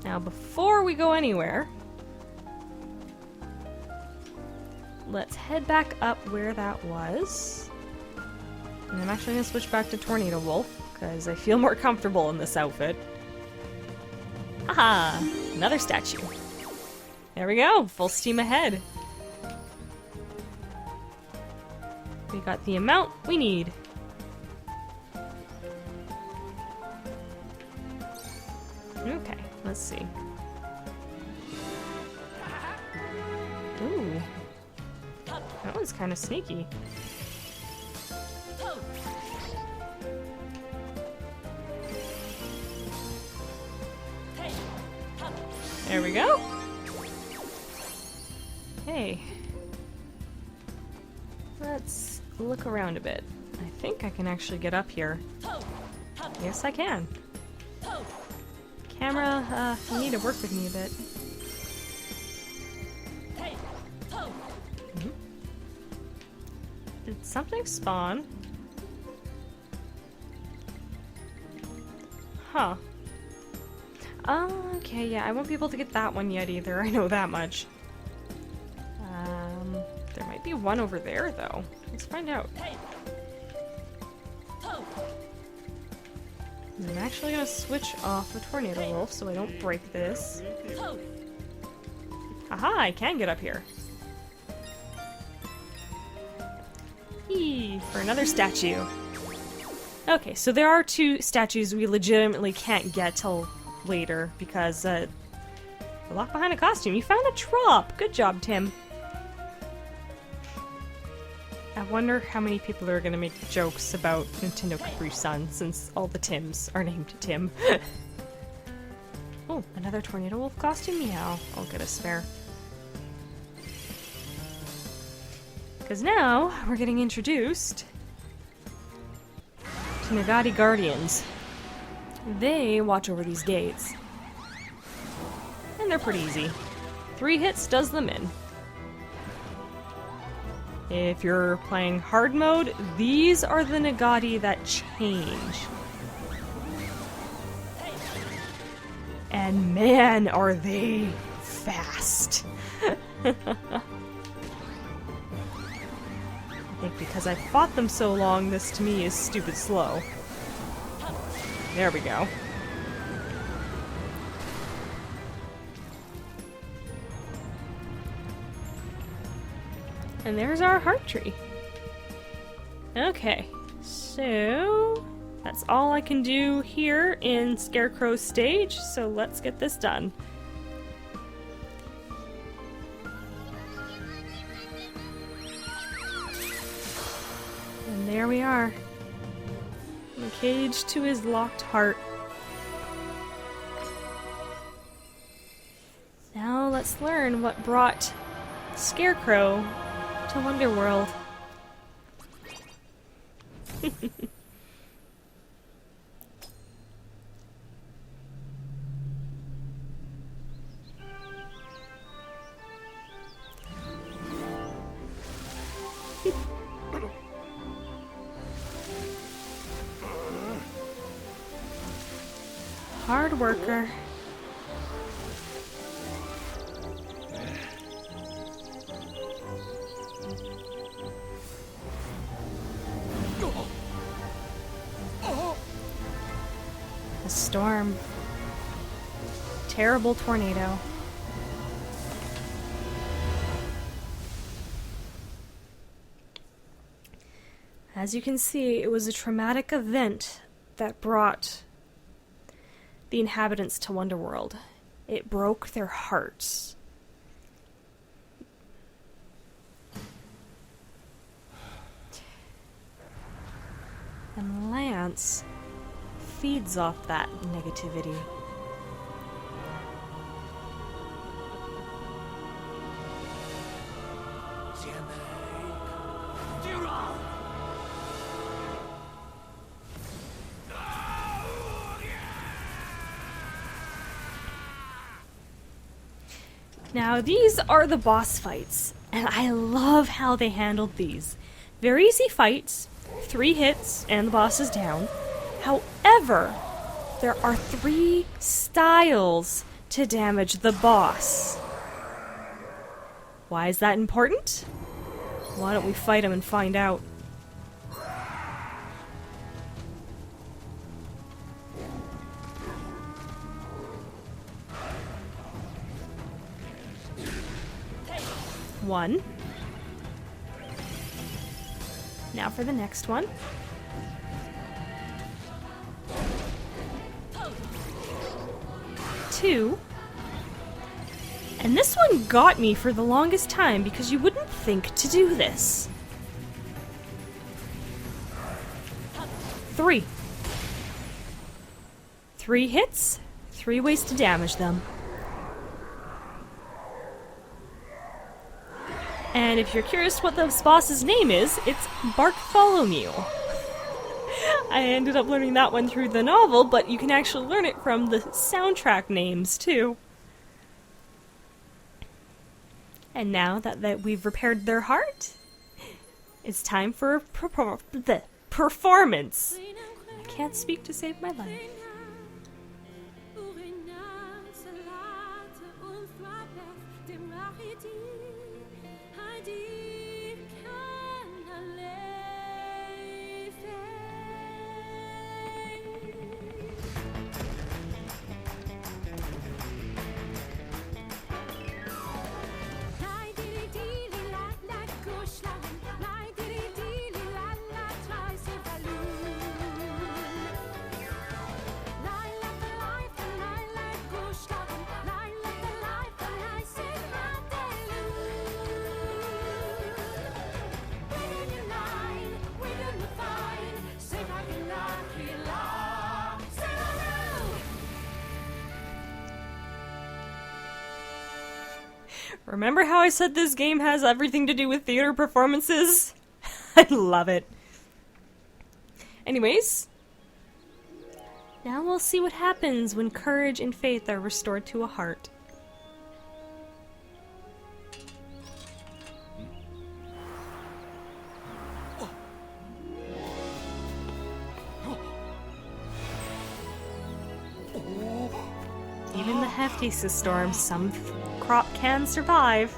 Now, before we go anywhere, let's head back up where that was. And I'm actually going to switch back to Tornado Wolf, because I feel more comfortable in this outfit. Haha! Another statue. There we go! Full steam ahead. We got the amount we need. Okay, let's see. Ooh. That one's kind of sneaky. There we go. Hey. Let's look around a bit. I think I can actually get up here. Yes, I can. Camera, you need to work with me a bit. Did something spawn? Huh. Okay, yeah, I won't be able to get that one yet either, I know that much. There might be one over there, though. Let's find out. I'm actually gonna switch off the Tornado Wolf so I don't break this. Aha, I can get up here. Eee, for another statue. Okay, so there are two statues we legitimately can't get till later because, we're locked behind a costume. You found a trop! Good job, Tim. I wonder how many people are gonna make jokes about Nintendo Capri Sun since all the Tims are named Tim. Oh, another Tornado Wolf costume? Yeah, I'll get a spare. Because now we're getting introduced to Nagati Guardians. They watch over these gates. And they're pretty easy. 3 hits does them in. If you're playing hard mode, these are the Nagati that change. And man, are they fast. I think because I fought them so long, this to me is stupid slow. There we go. And there's our heart tree. Okay, so that's all I can do here in Scarecrow's stage, so let's get this done. And there we are. The cage to his locked heart. Now let's learn what brought Scarecrow to Wonderworld. Hard worker. A storm. Terrible tornado. As you can see, it was a traumatic event that brought the inhabitants to Wonderworld. It broke their hearts. And Lance feeds off that negativity. Now, these are the boss fights, and I love how they handled these. Very easy fights, 3 hits, and the boss is down. However, there are 3 styles to damage the boss. Why is that important? Why don't we fight him and find out? One. Now for the next one. Two. And this one got me for the longest time because you wouldn't think to do this. Three. 3 hits, 3 ways to damage them. And if you're curious what this boss's name is, it's Barktholomew. I ended up learning that one through the novel, but you can actually learn it from the soundtrack names, too. And now that we've repaired their heart, it's time for the performance. I can't speak to save my life. Remember how I said this game has everything to do with theater performances? I love it. Anyways, now we'll see what happens when courage and faith are restored to a heart. Even the heftiest storms, some crop can survive.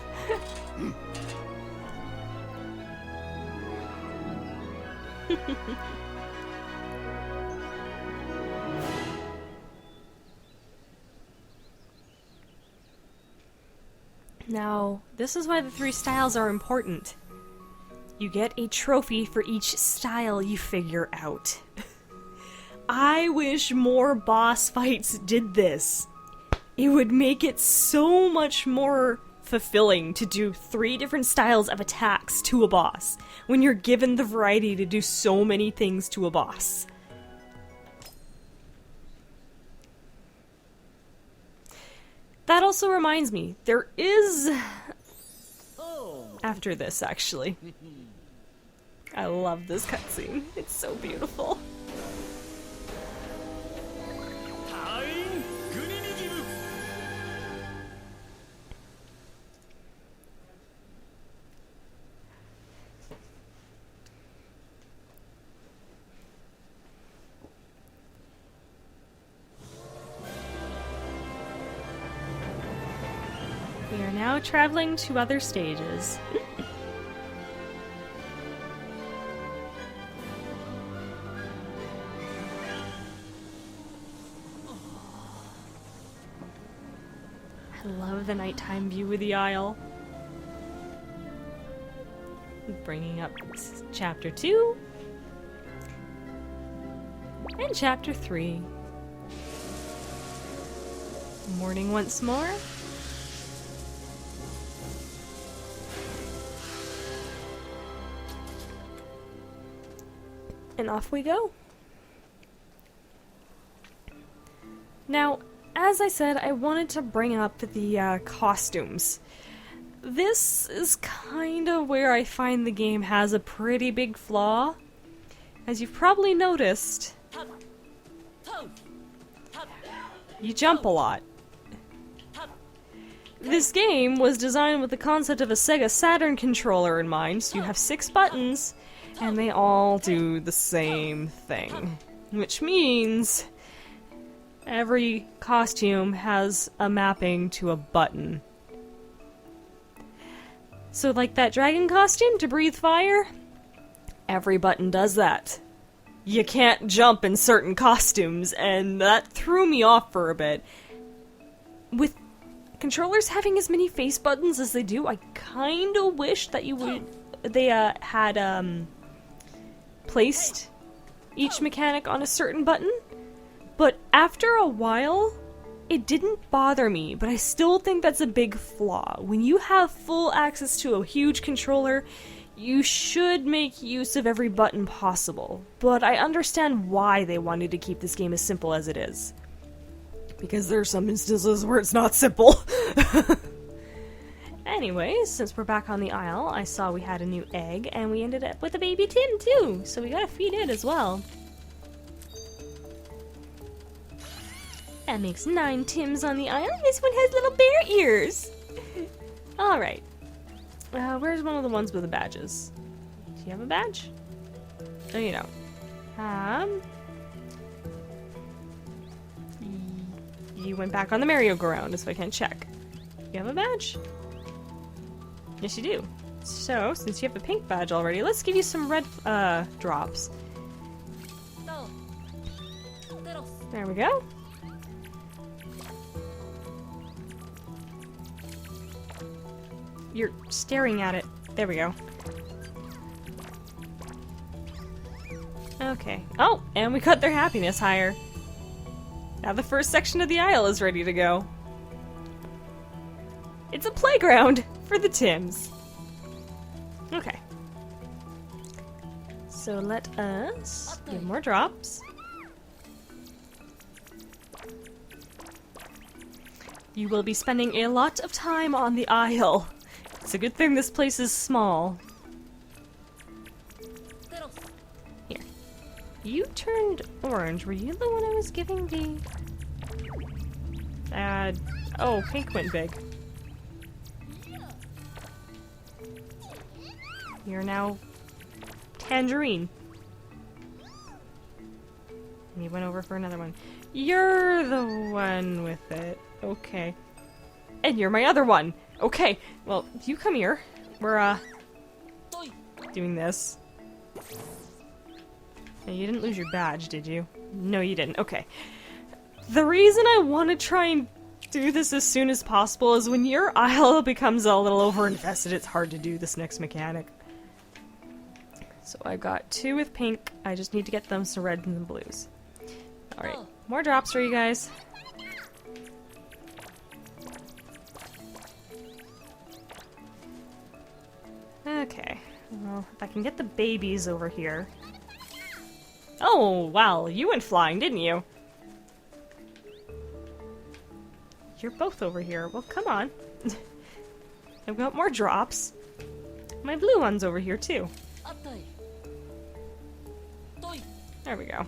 Now, this is why the 3 styles are important. You get a trophy for each style you figure out. I wish more boss fights did this. It would make it so much more fulfilling to do 3 different styles of attacks to a boss when you're given the variety to do so many things to a boss. That also reminds me, there is... after this, actually. I love this cutscene. It's so beautiful. We are now traveling to other stages. I love the nighttime view of the Isle. Bringing up Chapter 2 and Chapter 3. Morning once more. And off we go. Now, as I said, I wanted to bring up the costumes. This is kind of where I find the game has a pretty big flaw. As you've probably noticed, you jump a lot. This game was designed with the concept of a Sega Saturn controller in mind, so you have 6 buttons, and they all do the same thing. Which means Every costume has a mapping to a button. So like that dragon costume to breathe fire, every button does that. You can't jump in certain costumes, and that threw me off for a bit. With controllers having as many face buttons as they do, I kinda wish that they had placed each mechanic on a certain button. But after a while, it didn't bother me, but I still think that's a big flaw. When you have full access to a huge controller, you should make use of every button possible. But I understand why they wanted to keep this game as simple as it is. Because there are some instances where it's not simple. Anyways, since we're back on the Isle, I saw we had a new egg, and we ended up with a baby Tim too, so we gotta feed it as well. That makes 9 Tims on the Isle. This one has little bear ears. Alright. Where's one of the ones with the badges? Do you have a badge? Oh, you don't. You went back on the merry-go-round, so I can't check. You have a badge? Yes, you do. So, since you have a pink badge already, let's give you some red, drops. There we go. You're staring at it. There we go. Okay. Oh, and we cut their happiness higher. Now the first section of the Isle is ready to go. It's a playground for the Tims. Okay. So let us give more drops. You will be spending a lot of time on the Isle. It's a good thing this place is small. Here. You turned orange. Were you the one I was giving the... oh, pink went big. You're now tangerine. And you went over for another one. You're the one with it. Okay. And you're my other one. Okay. Well, you come here. We're, doing this. And you didn't lose your badge, did you? No, you didn't. Okay. The reason I want to try and do this as soon as possible is when your Isle becomes a little overinvested, it's hard to do this next mechanic. So I got 2 with pink. I just need to get them some reds and some blues. Alright. More drops for you guys. Okay. Well, if I can get the babies over here. Oh, wow. You went flying, didn't you? You're both over here. Well, come on. I've got more drops. My blue one's over here, too. There we go.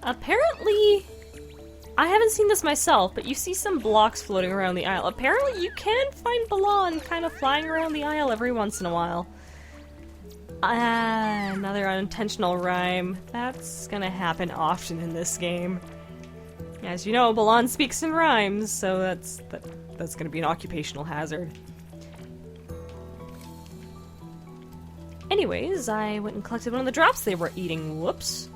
Apparently, I haven't seen this myself, but you see some blocks floating around the Isle. Apparently, you can find Balan kind of flying around the Isle every once in a while. Another unintentional rhyme. That's gonna happen often in this game. As you know, Balan speaks in rhymes, so that's gonna be an occupational hazard. Anyways, I went and collected one of the drops they were eating. Whoops.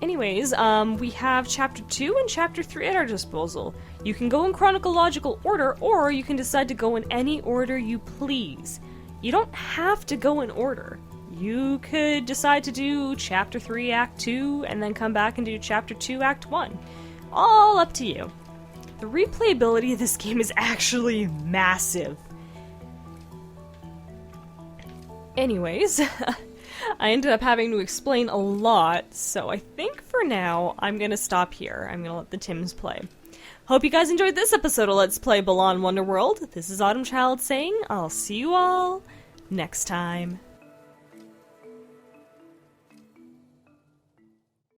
Anyways, we have Chapter 2 and Chapter 3 at our disposal. You can go in chronological order, or you can decide to go in any order you please. You don't have to go in order. You could decide to do Chapter 3, Act 2, and then come back and do Chapter 2, Act 1. All up to you. The replayability of this game is actually massive. Anyways, I ended up having to explain a lot, so I think for now, I'm gonna stop here. I'm gonna let the Tims play. Hope you guys enjoyed this episode of Let's Play Balan Wonderworld. This is Autumn Child saying, I'll see you all next time.